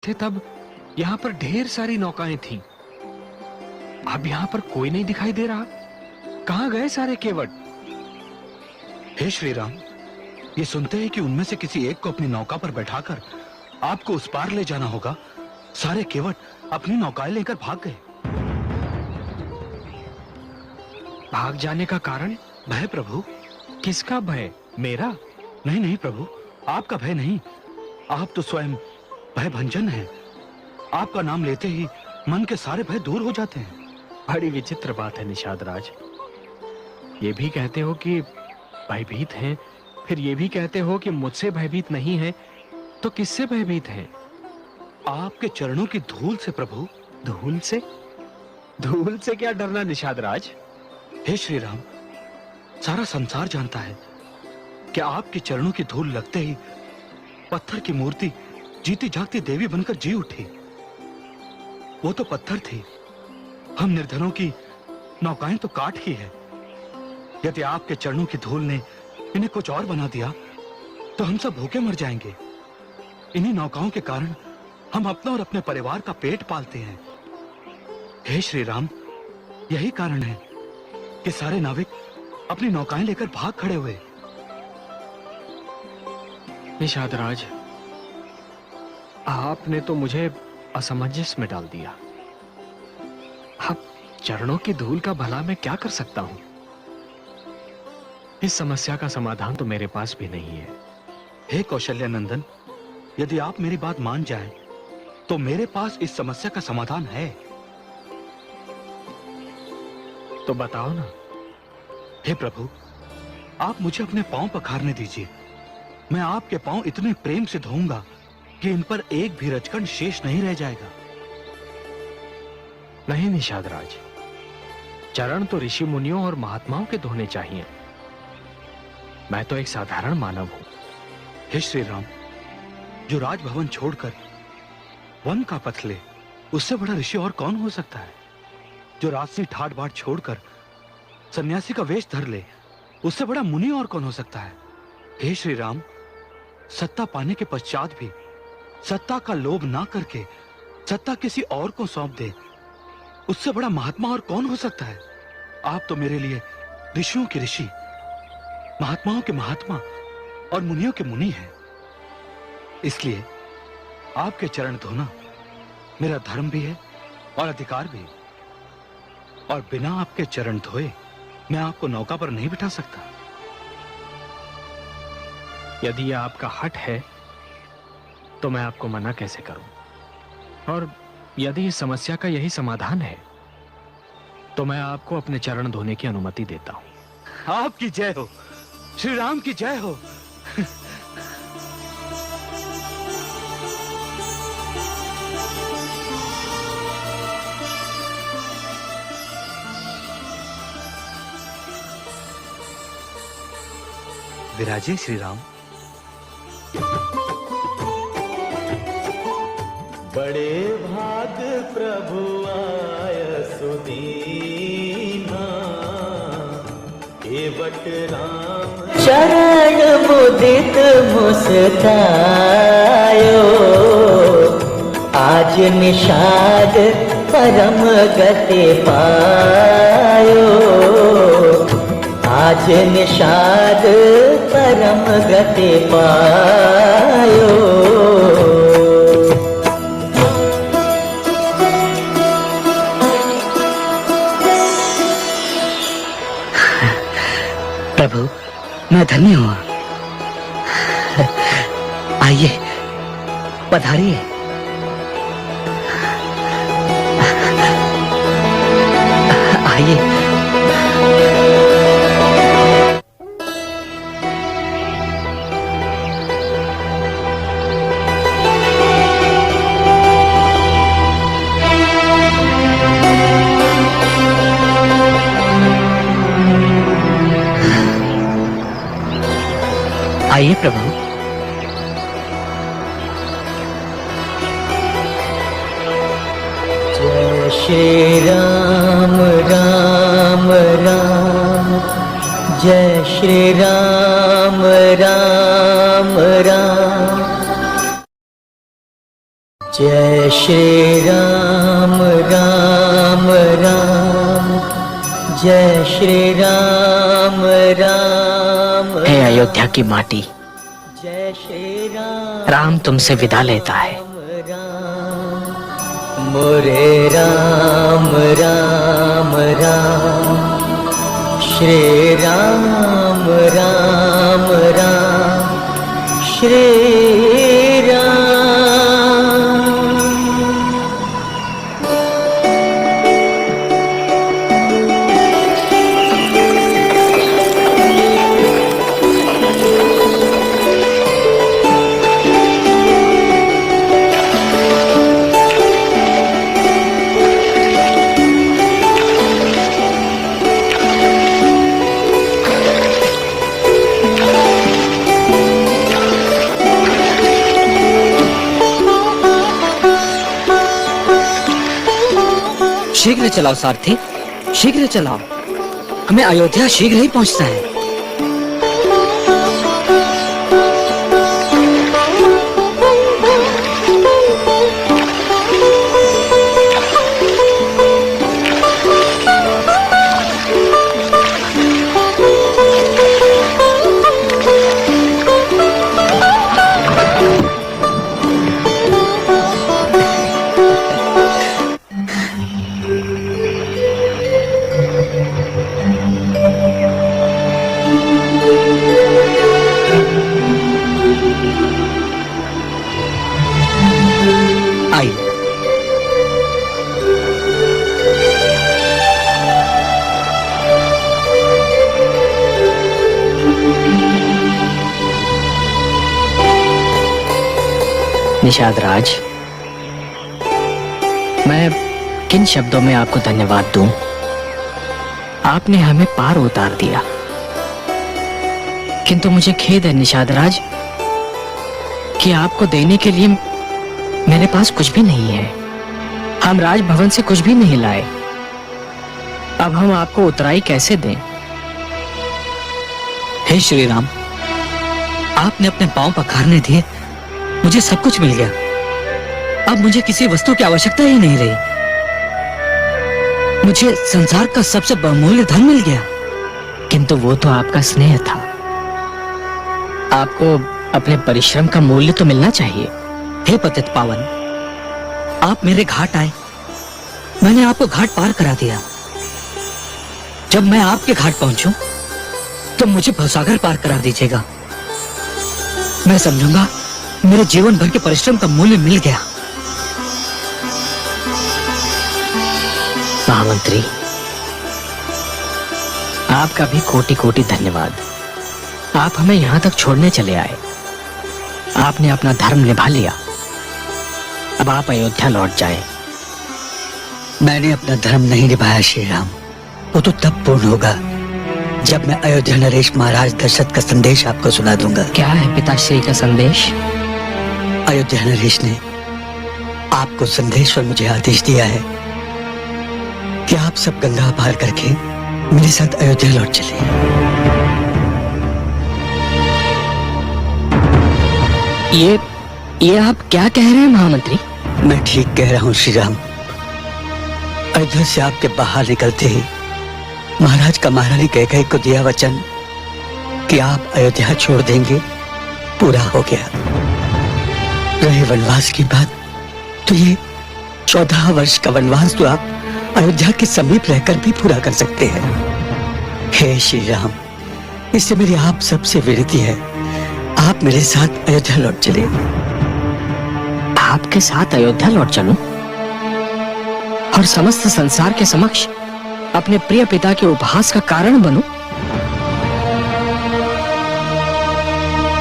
थे तब यहाँ पर ढेर सारी नौकाएं थीं। अब यहाँ पर कोई नहीं दिखाई दे रहा। कहाँ गए सारे केवट? हे श्री राम, ये सुनते हैं कि उनमें से किसी एक को अपनी नौका पर बैठाकर आपको उस पार ले जाना होगा। सारे केवट अपनी नौकाएं लेकर भाग गए। भाग जाने का कारण? भय प्रभु। किसका भय? मेरा? नहीं नहीं प्रभु, आपका भय नहीं। आप तो स्वयं भय भंजन हैं। आपका नाम लेते ही मन के सारे भय दूर हो जाते हैं। बड़ी विचित्र बात है निषाद राज। ये भी कहते हो कि भयभीत हैं, फिर ये भी कहते हो कि मुझसे भयभीत नहीं है, तो किससे भयभीत हैं? आपके चरणों की धूल से प्रभु। धूल से? धूल से क्या डरना निषाद राज? हे श्री राम, सारा संसार जानता है कि आपके चरणों की धूल लगते ही पत्थर की मूर्ति जीती जागती देवी बनकर जी उठी। वो तो पत्थर थी, हम निर्धनों की नौकाएं तो काठ की है। यदि आपके चरणों की धूल ने इन्हें कुछ और बना दिया तो हम सब भूखे मर जाएंगे। इन्हीं नौकाओं के कारण हम अपना और अपने परिवार का पेट पालते हैं। हे श्री राम, यही कारण है कि सारे नाविक अपनी नौकाएं लेकर भाग खड़े हुए। निषाद राज, आपने तो मुझे असमंजस में डाल दिया। अब चरणों की धूल का भला मैं क्या कर सकता हूं? इस समस्या का समाधान तो मेरे पास भी नहीं है। हे कौशल्य नंदन, यदि आप मेरी बात मान जाएं, तो मेरे पास इस समस्या का समाधान है। तो बताओ ना। हे प्रभु, आप मुझे अपने पांव पखारने दीजिए। मैं आपके पांव इतने प्रेम से धोऊंगा कि इन पर एक भी रजकण शेष नहीं रह जाएगा। नहीं निषाद राज, चरण तो ऋषि मुनियों और महात्माओं के धोने चाहिए। मैं तो एक साधारण मानव हूं। हे श्री राम, जो राजभवन छोड़कर वन का पथ ले, उससे बड़ा ऋषि और कौन हो सकता है? जो राजसी ठाट बाट छोड़कर सन्यासी का वेश धर ले, उससे बड़ा मुनि और कौन हो सकता है? हे श्री राम, सत्ता पाने के पश्चात भी सत्ता का लोभ ना करके सत्ता किसी और को सौंप दे, उससे बड़ा महात्मा और कौन हो सकता है? आप तो मेरे लिए ऋषियों के ऋषि, महात्माओं के महात्मा और मुनियों के मुनि हैं। इसलिए आपके चरण धोना मेरा धर्म भी है और अधिकार भी। और बिना आपके चरण धोए मैं आपको नौका पर नहीं बिठा सकता। यदि यह आपका हठ है तो मैं आपको मना कैसे करूं? और यदि इस समस्या का यही समाधान है तो मैं आपको अपने चरण धोने की अनुमति देता हूं। आपकी जय हो, श्री राम की जय हो। विराजे श्री राम। बड़े भाग प्रभु आय सुदीना, केवट राम चरण मुदित मुस्कायो। आज निषाद परम गति पायो, आज निषाद परम गति पायो। प्रभु, मैं धन्य हूँ। आइए, पधारिए। आइए। आइए प्रभु। जय श्री राम राम राम, जय श्री राम राम राम, जय श्री राम राम राम, जय श्री राम राम। हे अयोध्या की माटी, जय श्री राम तुमसे विदा लेता है। मोरे राम राम राम, श्री राम राम राम, श्री राम। शीघ्र चलाओ सारथी, शीघ्र चलाओ, हमें अयोध्या शीघ्र ही पहुंचना है। निषाद राज, मैं किन शब्दों में आपको धन्यवाद दूं? आपने हमें पार उतार दिया, किंतु मुझे खेद है निषाद राज कि आपको देने के लिए मेरे पास कुछ भी नहीं है। हम राजभवन से कुछ भी नहीं लाए, अब हम आपको उतराई कैसे दें? हे श्री राम, आपने अपने पांव पखारने दिए, मुझे सब कुछ मिल गया। अब मुझे किसी वस्तु की आवश्यकता ही नहीं रही। मुझे संसार का सबसे बहुमूल्य धन मिल गया। किंतु वो तो आपका स्नेह था, आपको अपने परिश्रम का मूल्य तो मिलना चाहिए। हे पतित पावन, आप मेरे घाट आए, मैंने आपको घाट पार करा दिया। जब मैं आपके घाट पहुंचूं, तो मुझे भवसागर पार करा दीजिएगा। मैं समझूंगा मेरे जीवन भर के परिश्रम का मूल्य मिल गया। महामंत्री, आपका भी कोटि कोटि धन्यवाद। आप हमें यहां तक छोड़ने चले आए, आपने अपना धर्म निभा लिया। अब आप अयोध्या लौट जाएं। मैंने अपना धर्म नहीं निभाया श्री राम, वो तो तब पूर्ण होगा जब मैं अयोध्या नरेश महाराज दशरथ का संदेश आपको सुना दूंगा। क्या है पिताश्री का संदेश? अयोध्या नरेश ने आपको संदेश और मुझे आदेश दिया है कि आप सब गंगा पार करके मेरे साथ अयोध्या लौट चले। ये आप क्या कह रहे हैं महामंत्री? मैं ठीक कह रहा हूँ श्री राम। अयोध्या से आपके बाहर निकलते ही महाराज का महारानी कैकेयी को दिया वचन कि आप अयोध्या छोड़ देंगे, पूरा हो गया। रहे वनवास की बात, तो ये 14 वर्ष का वनवास तो आप अयोध्या के समीप रहकर भी पूरा कर सकते हैं। हे श्री राम, इससे मेरी आप सबसे विनती है, आप मेरे साथ अयोध्या लौट चले। आपके साथ अयोध्या लौट चलूं और समस्त संसार के समक्ष अपने प्रिय पिता के उपहास का कारण बनूं?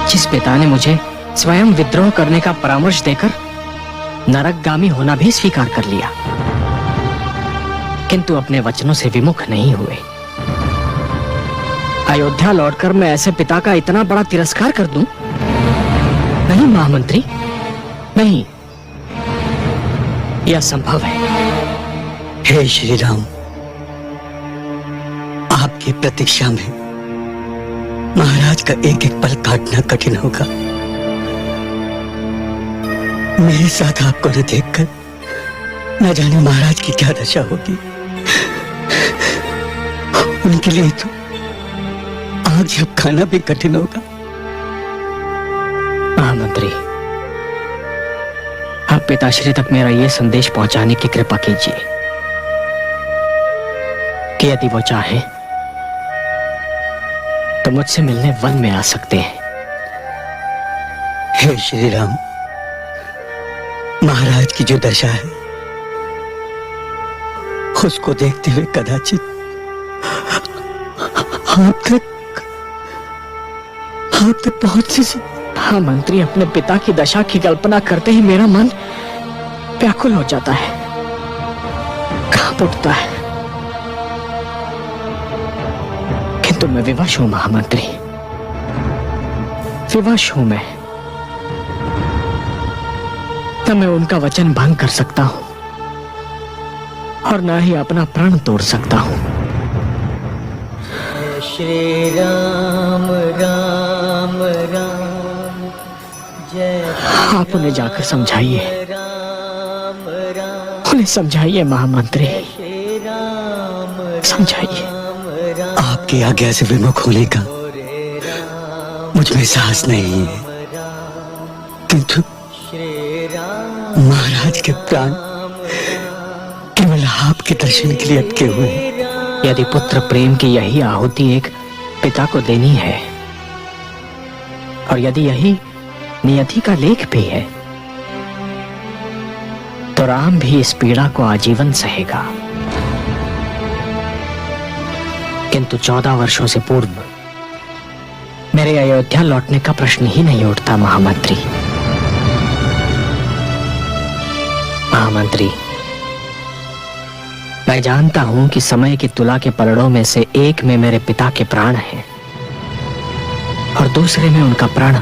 जिस पिता ने मुझे स्वयं विद्रोह करने का परामर्श देकर नरकगामी होना भी स्वीकार कर लिया, किंतु अपने वचनों से विमुख नहीं हुए। अयोध्या लौटकर मैं ऐसे पिता का इतना बड़ा तिरस्कार कर दूं? नहीं महामंत्री, नहीं, यह संभव है। हे श्री राम, आपकी प्रतीक्षा में महाराज का एक एक पल काटना कठिन होगा। मेरे साथ आपको न देखकर न जाने महाराज की क्या दशा होगी। उनके लिए तो आग जब खाना भी कठिन होगा। महामंत्री, आप पिताश्री तक मेरा यह संदेश पहुंचाने की कृपा कीजिए कि यदि वो चाहे तो मुझसे मिलने वन में आ सकते हैं। हे श्री राम, महाराज की जो दशा है उसको देखते हुए कदाचित आप तक पहुंच से। हाँ मंत्री, अपने पिता की दशा की कल्पना करते ही मेरा मन व्याकुल हो जाता है, कांप उठता है। किंतु मैं विवश हूं महामंत्री, विवश हूं मैं। न मैं उनका वचन भंग कर सकता हूं और न ही अपना प्राण तोड़ सकता हूं। श्री राम राम राम जय आप उन्हें जाकर समझाइए, राम राम उन्हें समझाइए महामंत्री, श्री राम समझाइए। आपकी आज्ञा से विमुख होने का मुझ में साहस नहीं है, किंतु महाराज के प्राण केवल आपके दर्शन के लिए अटके हुए हैं। यदि पुत्र प्रेम की यही आहुति एक पिता को देनी है और यदि यही नियति का लेख भी है तो राम भी इस पीड़ा को आजीवन सहेगा। किंतु 14 वर्षों से पूर्व मेरे अयोध्या लौटने का प्रश्न ही नहीं उठता महामंत्री। महामंत्री, मैं जानता हूं कि समय की तुला के पलड़ों में से एक में मेरे पिता के प्राण हैं और दूसरे में उनका प्राण।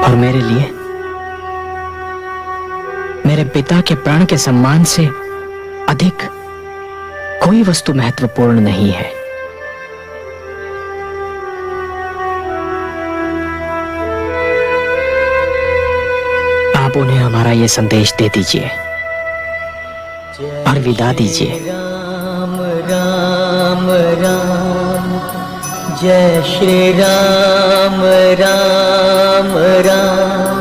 और मेरे लिए मेरे पिता के प्राण के सम्मान से अधिक कोई वस्तु महत्वपूर्ण नहीं है। आप उन्हें हमारा ये संदेश दे दीजिए और विदा दीजिए। राम राम राम जय श्री राम राम राम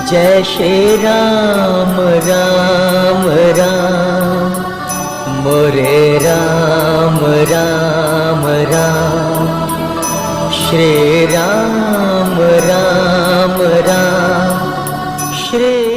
जय श्री राम राम राम मोरे राम राम राम श्री राम राम राम श्री